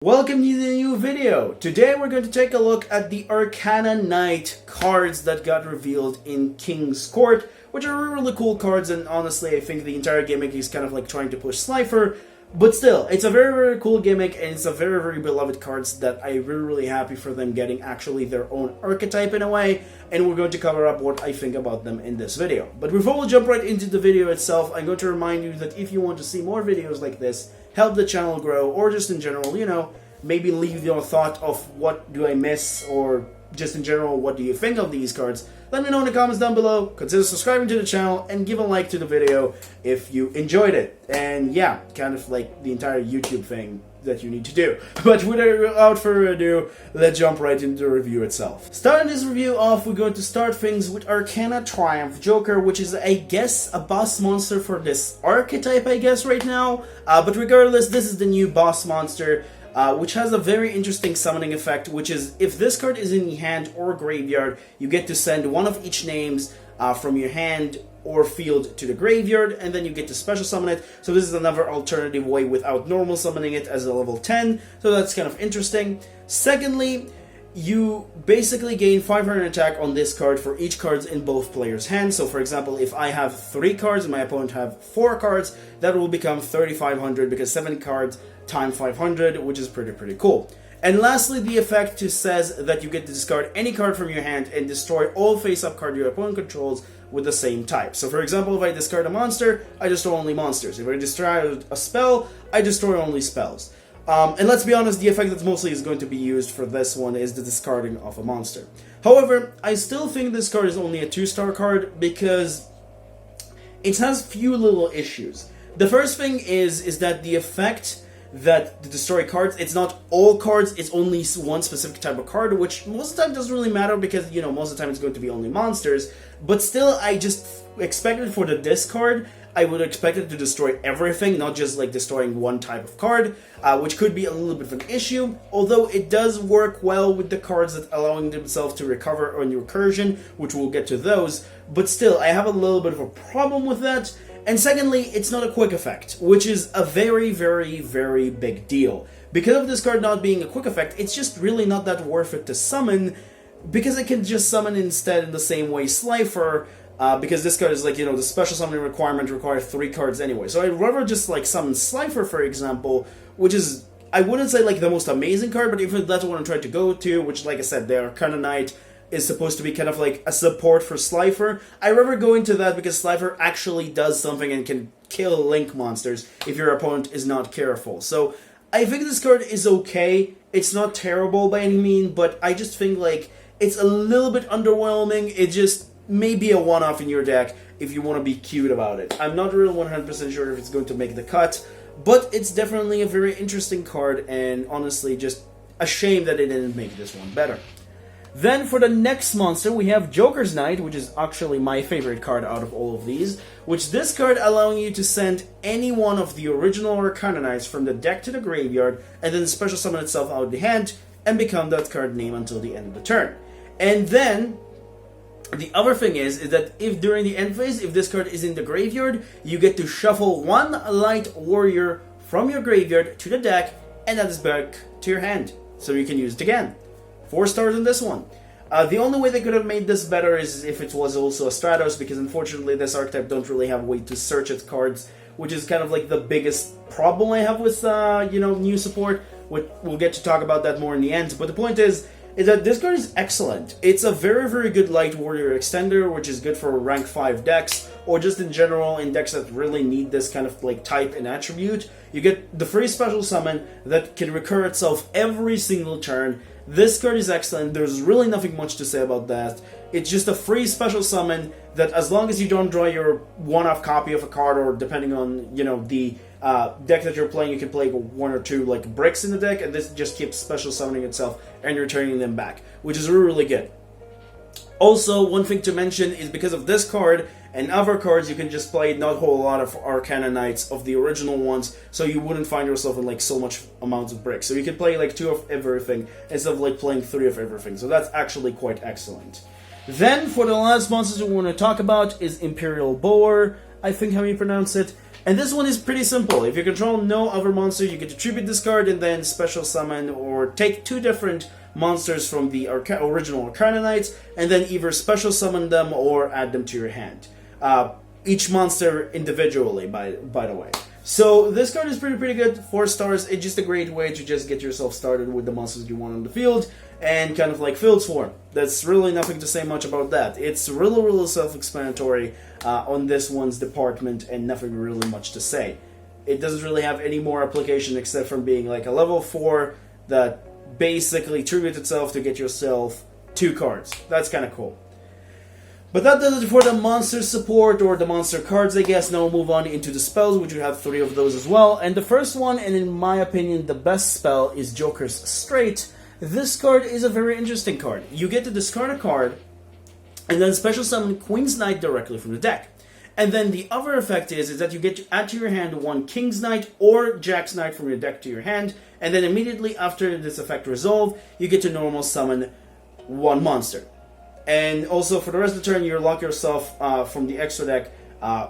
Welcome to the new video. Today we're going to take a look at the Arcana Knight cards that got revealed in King's Court, which are really cool cards, and honestly I think the entire gimmick is kind of like trying to push Slifer, but still, it's a very cool gimmick and it's a very beloved cards that I'm really happy for them getting actually their own archetype in a way, and we're going to cover up what I think about them in this video. But before we jump right into the video itself, I'm going to remind you that if you want to see more videos like this, help the channel grow, or just in general, you know, maybe leave your thought of what do I miss, or just in general, what do you think of these cards, let me know in the comments down below. Consider subscribing to the channel and give a like to the video if you enjoyed it. And yeah, kind of like the entire YouTube thing that you need to do. But without further ado, let's jump right into the review itself. Starting this review off, we're going to start things with Arcana Triumph Joker, which is, I guess, a boss monster for this archetype, I guess, right now. But regardless, this is the new boss monster, which has a very interesting summoning effect, which is if this card is in the hand or graveyard, you get to send one of each names from your hand or field to the graveyard, and then you get to special summon it. So this is another alternative way without normal summoning it as a level 10, so that's kind of interesting. Secondly, you basically gain 500 attack on this card for each card in both players' hands. So for example, if I have 3 cards and my opponent have 4 cards, that will become 3,500 because 7 cards times 500, which is pretty cool. And lastly, the effect says that you get to discard any card from your hand and destroy all face-up cards your opponent controls with the same type. So for example, if I discard a monster, I destroy only monsters. If I destroy a spell, I destroy only spells. And let's be honest, the effect that mostly is going to be used for this one is the discarding of a monster. However, I still think this card is only a 2-star card because it has few little issues. The first thing is that the effect that the destroy cards, it's not all cards, it's only one specific type of card, which most of the time doesn't really matter because, you know, most of the time it's going to be only monsters. But still, I just expected for the discard, I would expect it to destroy everything, not just like destroying one type of card, which could be a little bit of an issue, although it does work well with the cards that allowing themselves to recover on your recursion, which we'll get to those, but still, I have a little bit of a problem with that. And secondly, it's not a quick effect, which is a very big deal. Because of this card not being a quick effect, it's just really not that worth it to summon, because it can just summon instead in the same way Slifer, because this card is like, you know, the special summoning requirement requires 3 cards anyway. So I'd rather just like summon Slifer, for example, which is, I wouldn't say like the most amazing card, but even that's what I'm trying to go to, which like I said, the Arcana Knight is supposed to be kind of like a support for Slifer. I rather go into that because Slifer actually does something and can kill Link monsters if your opponent is not careful. So I think this card is okay. It's not terrible by any means, but I just think like it's a little bit underwhelming. It just may be a one-off in your deck if you want to be cute about it. I'm not really 100% sure if it's going to make the cut, but it's definitely a very interesting card, and honestly just a shame that it didn't make this one better. Then for the next monster, we have Joker's Knight, which is actually my favorite card out of all of these, which this card allowing you to send any one of the original Arcana Knights from the deck to the graveyard, and then special summon itself out of the hand, and become that card name until the end of the turn. And then, the other thing is that if during the end phase, if this card is in the graveyard, you get to shuffle 1 Light Warrior from your graveyard to the deck, and that is back to your hand, so you can use it again. 4 stars in this one. The only way they could have made this better is if it was also a Stratos, because unfortunately this archetype don't really have a way to search its cards, which is kind of like the biggest problem I have with you know, new support. We'll get to talk about that more in the end, but the point is that this card is excellent. It's a very good Light Warrior extender, which is good for rank 5 decks, or just in general in decks that really need this kind of like type and attribute. You get the free special summon that can recur itself every single turn. This card is excellent. There's really nothing much to say about that. It's just a free special summon that, as long as you don't draw your one-off copy of a card, or depending on, you know, the deck that you're playing, you can play 1 or 2 like bricks in the deck, and this just keeps special summoning itself and returning them back, which is really good. Also, one thing to mention is because of this card and other cards, you can just play not a whole lot of Arcana Knights of the original ones, so you wouldn't find yourself in like so much amounts of bricks. So you can play like 2 of everything instead of like playing 3 of everything. So that's actually quite excellent. Then for the last monsters we want to talk about is Imperial Boar, I think how you pronounce it. And this one is pretty simple. If you control no other monster, you get to tribute this card and then special summon or take 2 different monsters from the original Arcana Knights and then either special summon them or add them to your hand. Each monster individually, by the way. So this card is pretty good. 4 stars. It's just a great way to just get yourself started with the monsters you want on the field and kind of like Field Swarm. That's really nothing to say much about that. It's really self-explanatory on this one's department and nothing really much to say. It doesn't really have any more application except from being like a level 4 that basically tributes itself to get yourself 2 cards. That's kind of cool. But that does it for the monster support, or the monster cards, I guess. Now we'll move on into the spells, which we have 3 of those as well. And the first one, and in my opinion the best spell, is Joker's Straight. This card is a very interesting card. You get to discard a card, and then special summon Queen's Knight directly from the deck. And then the other effect is that you get to add to your hand 1 King's Knight or Jack's Knight from your deck to your hand, and then immediately after this effect resolve, you get to normal summon 1 monster. And also, for the rest of the turn, you lock yourself from the extra deck,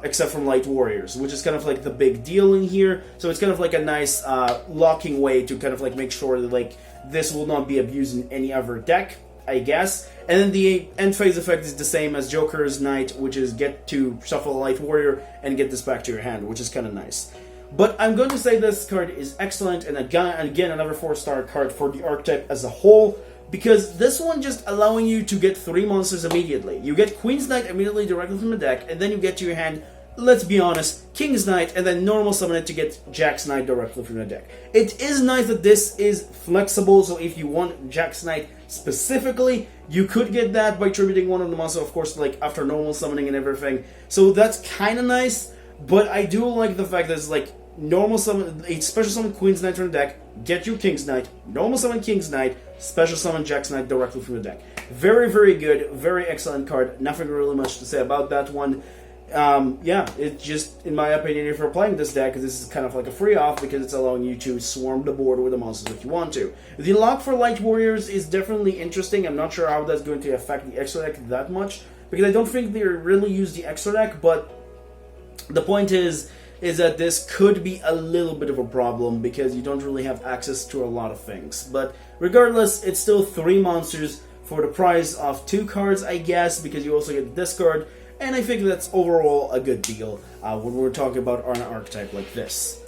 except from Light Warriors, which is kind of like the big deal in here. So it's kind of like a nice locking way to kind of like make sure that like this will not be abused in any other deck, I guess. And then the end phase effect is the same as Joker's Knight, which is get to shuffle a Light Warrior and get this back to your hand, which is kind of nice. But I'm going to say this card is excellent, and again another 4-star card for the archetype as a whole. Because this one just allowing you to get 3 monsters immediately. You get Queen's Knight immediately directly from the deck, and then you get to your hand, let's be honest, King's Knight, and then normal summon it to get Jack's Knight directly from the deck. It is nice that this is flexible, so if you want Jack's Knight specifically, you could get that by tributing one of the monsters, of course, like after normal summoning and everything. So that's kind of nice, but I do like the fact that it's like normal summon, a special summon Queen's Knight from the deck, get you King's Knight, normal summon King's Knight, special summon Jack's Knight directly from the deck. Very good, very excellent card. Nothing really much to say about that one. Yeah, it just, in my opinion, if you're playing this deck, this is kind of like a free off because it's allowing you to swarm the board with the monsters if you want to. The lock for Light Warriors is definitely interesting. I'm not sure how that's going to affect the extra deck that much because I don't think they really use the extra deck, but the point is that this could be a little bit of a problem because you don't really have access to a lot of things. But regardless, it's still 3 monsters for the price of 2 cards, I guess, because you also get this card, and I think that's overall a good deal when we're talking about an archetype like this.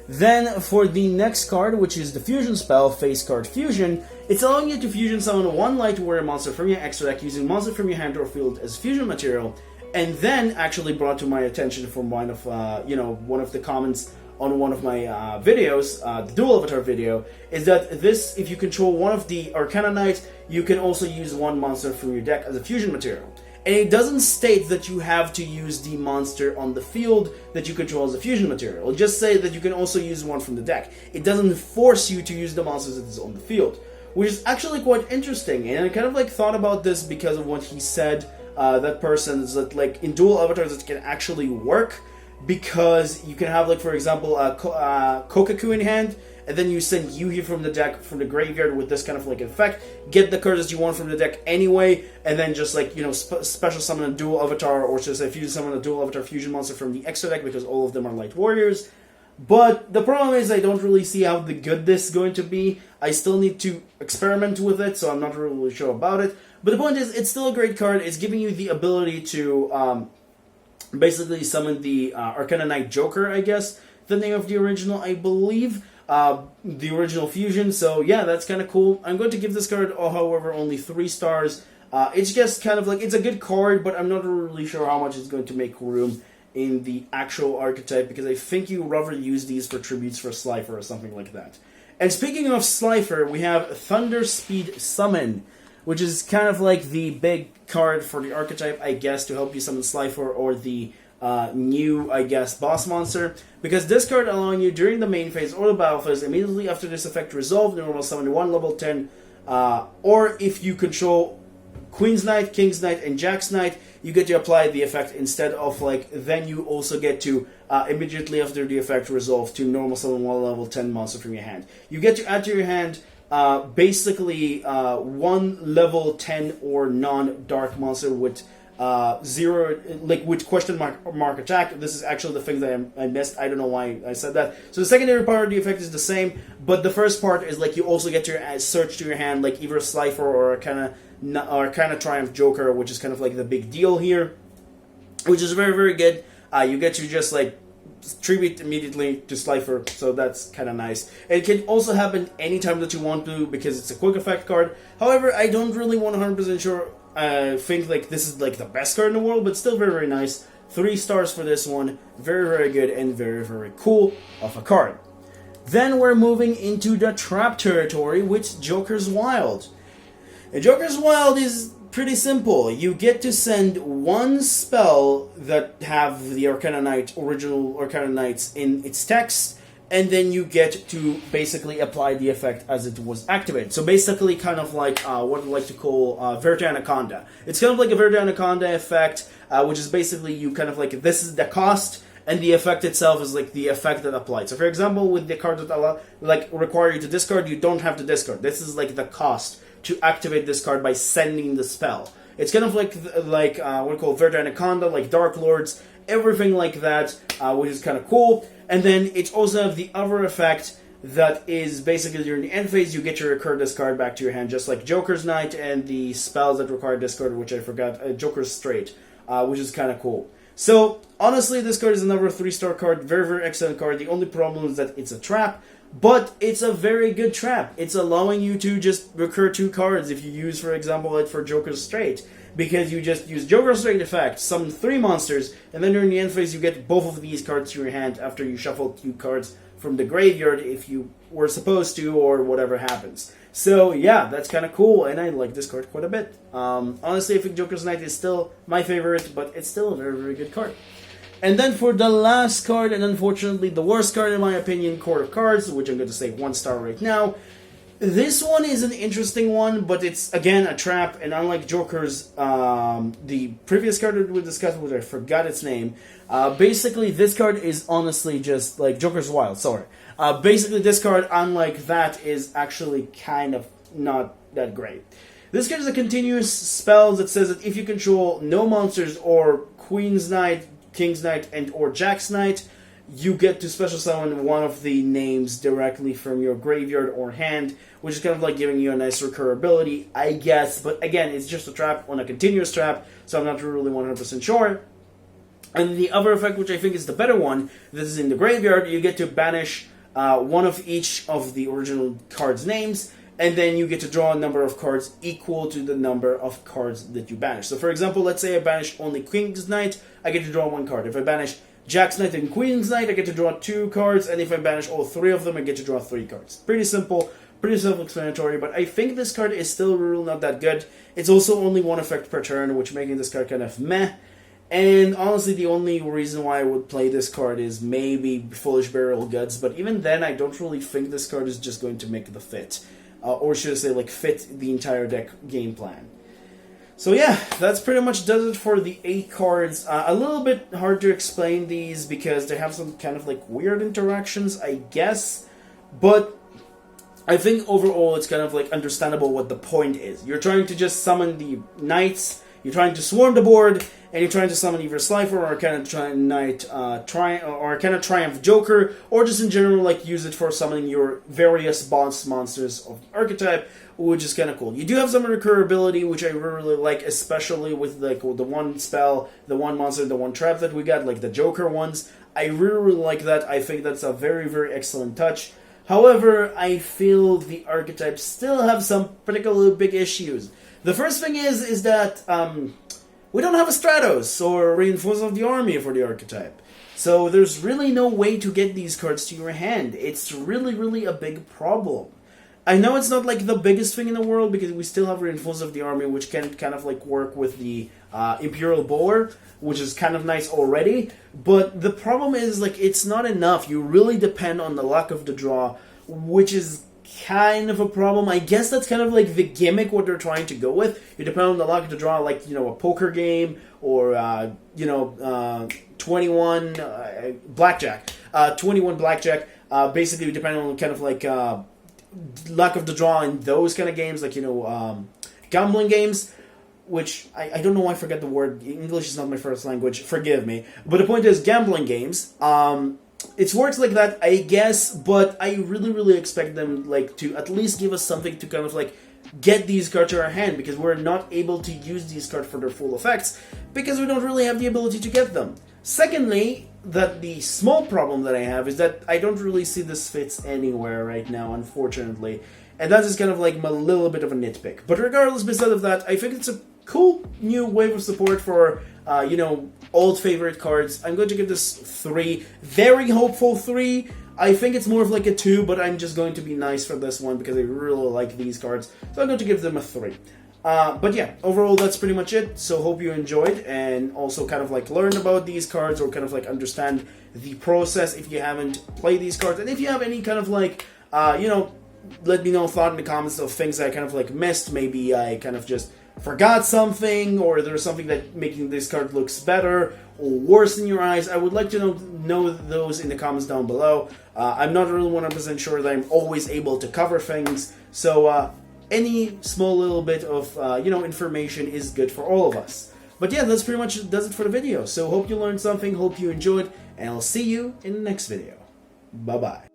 Then for the next card, which is the fusion spell, Face Card Fusion, it's allowing you to fusion summon 1 Light Warrior monster from your extra deck using monster from your hand or field as fusion material. And then actually brought to my attention from one of one of the comments on one of my videos, the Dual Avatar video, is that this, if you control one of the Arcana Knights, you can also use 1 monster from your deck as a fusion material. And it doesn't state that you have to use the monster on the field that you control as a fusion material. It'll just say that you can also use 1 from the deck. It doesn't force you to use the monsters that is on the field, which is actually quite interesting. And I kind of like thought about this because of what he said. That person is that like in dual avatars it can actually work because you can have like for example a Kokaku in hand and then you send Yuhi from the deck from the graveyard with this kind of like effect, get the cards that you want from the deck anyway, and then just like special summon a dual avatar or just if you summon a dual avatar fusion monster from the extra deck because all of them are Light Warriors. But the problem is I don't really see how good this is going to be. I still need to experiment with it, so I'm not really sure about it. But the point is, it's still a great card. It's giving you the ability to basically summon the Arcana Knight Joker, I guess, the name of the original, I believe. The original fusion, so yeah, that's kind of cool. I'm going to give this card, however, only 3 stars. It's just kind of like, it's a good card, but I'm not really sure how much it's going to make room in the actual archetype, because I think you rather use these for tributes for Slifer or something like that. And speaking of Slifer, we have Thunderspeed Summon, which is kind of like the big card for the archetype, I guess, to help you summon Slifer or the new, I guess, boss monster. Because this card allowing you during the main phase or the battle phase, immediately after this effect resolved, normal summon 1 level 10, or if you control Queen's Knight, King's Knight, and Jack's Knight, you get to apply the effect instead of like, then you also get to, immediately after the effect resolve, to normal summon 1 level 10 monster from your hand. You get to add to your hand basically 1 level 10 or non-dark monster with zero, like with question mark attack. This is actually the thing that I missed. I don't know why I said that. So the secondary part of the effect is the same, but the first part is like you also get to search to your hand like either Slifer or kind of Triumph Joker, which is kind of like the big deal here, which is very, very good. You get to just like tribute immediately to Slifer, so that's kind of nice. It can also happen anytime that you want to because it's a quick effect card. However, I don't really 100% sure. Think like this is like the best card in the world, but still very, very nice. 3 stars for this one. Very, very good and very, very cool of a card. Then we're moving into the trap territory with Joker's Wild. And Joker's Wild is pretty simple. You get to send one spell that have the Arcana Knight, original Arcana Knights in its text, and then you get to basically apply the effect as it was activated. So basically kind of like what I like to call Verde Anaconda. It's kind of like a Verde Anaconda effect, which is basically you kind of like, this is the cost, and the effect itself is like the effect that applied. So for example, with the card that require you to discard, you don't have to discard. This is like the cost to activate this card by sending the spell. It's kind of like what we call Verde Anaconda, like Dark Lords, everything like that, which is kind of cool. And then it also have the other effect that is basically during the end phase, you get to recur this card back to your hand, just like Joker's Knight and the spells that require discard, which I forgot, Joker's Straight, which is kind of cool. So, honestly, this card is another 3-star card, very, very excellent card. The only problem is that it's a trap, but it's a very good trap. It's allowing you to just recur 2 cards if you use, for example, it for Joker's Straight. Because you just use Joker's Straight effect, summon 3 monsters, and then during the end phase you get both of these cards to your hand after you shuffle 2 cards from the graveyard if you were supposed to, or whatever happens. So yeah, that's kind of cool, and I like this card quite a bit. Honestly, I think Joker's Knight is still my favorite, but it's still a very, very good card. And then for the last card, and unfortunately the worst card in my opinion, Court of Cards, which I'm going to say 1 star right now. This one is an interesting one, but it's, again, a trap, and unlike Joker's, the previous card that we discussed, which I forgot its name, basically this card is honestly just, like, Joker's Wild, sorry. Basically this card, unlike that, is actually kind of not that great. This card is a continuous spell that says that if you control no monsters or Queen's Knight, King's Knight, and or Jack's Knight, you get to special summon one of the names directly from your graveyard or hand, which is kind of like giving you a nice recurability, I guess. But again, it's just a trap on a continuous trap, so I'm not really 100% sure. And the other effect, which I think is the better one, this is in the graveyard, you get to banish one of each of the original cards' names, and then you get to draw a number of cards equal to the number of cards that you banish. So for example, let's say I banish only King's Knight, I get to draw 1 card. If I banish Jack's Knight and Queen's Knight, I get to draw 2 cards, and if I banish all 3 of them, I get to draw 3 cards. Pretty simple, pretty self-explanatory, but I think this card is still really not that good. It's also only 1 effect per turn, which making this card kind of meh. And honestly, the only reason why I would play this card is maybe Foolish Burial Goods, but even then, I don't really think this card is just going to make the fit. Or should I say, like, fit the entire deck game plan. So yeah, that's pretty much does it for the 8 cards. A little bit hard to explain these because they have some kind of like weird interactions, I guess. But I think overall it's kind of like understandable what the point is. You're trying to just summon the knights, you're trying to swarm the board, and you're trying to summon either Slifer or Arcana Triumph Joker, or just in general like use it for summoning your various boss monsters of the archetype, which is kind of cool. You do have some recurability, which I really like, especially with like the 1 spell, the 1 monster, the 1 trap that we got, like the Joker ones. I really, really like that. I think that's a very, very excellent touch. However, I feel the archetypes still have some particularly big issues. The first thing is that we don't have a Stratos or Reinforcement of the Army for the archetype. So there's really no way to get these cards to your hand. It's really, really a big problem. I know it's not like the biggest thing in the world because we still have Reinforcement of the Army, which can kind of like work with the Imperial Bowler, which is kind of nice already. But the problem is like it's not enough. You really depend on the luck of the draw, which is kind of a problem. I guess that's kind of like the gimmick what they're trying to go with. You depend on the luck of the draw, like, you know, a poker game or 21 blackjack. 21 blackjack. Basically, depending on kind of like luck of the draw in those kind of games, like, you know, gambling games. which I don't know why I forget the word. English is not my first language, forgive me. But the point is, gambling games, it works like that, I guess, but I really expect them, like, to at least give us something to kind of, like, get these cards to our hand, because we're not able to use these cards for their full effects, because we don't really have the ability to get them. Secondly, that the small problem that I have is that I don't really see this fits anywhere right now, unfortunately. And that is kind of like a little bit of a nitpick. But regardless, beside of that, I think it's a cool new wave of support for, you know, old favorite cards. I'm going to give this 3. Very hopeful 3. I think it's more of like a 2, but I'm just going to be nice for this one because I really like these cards. So I'm going to give them a 3. But yeah, overall that's pretty much it. So hope you enjoyed and also kind of like learn about these cards or kind of like understand the process if you haven't played these cards. And if you have any kind of like, you know, let me know thought in the comments of things I kind of like missed. Maybe I kind of just forgot something, or there's something that making this card looks better or worse in your eyes. I would like to know those in the comments down below. I'm not really 100% sure that I'm always able to cover things, so any small little bit of you know, information is good for all of us. But yeah, that's pretty much does it for the video. So hope you learned something, hope you enjoyed, and I'll see you in the next video. Bye bye.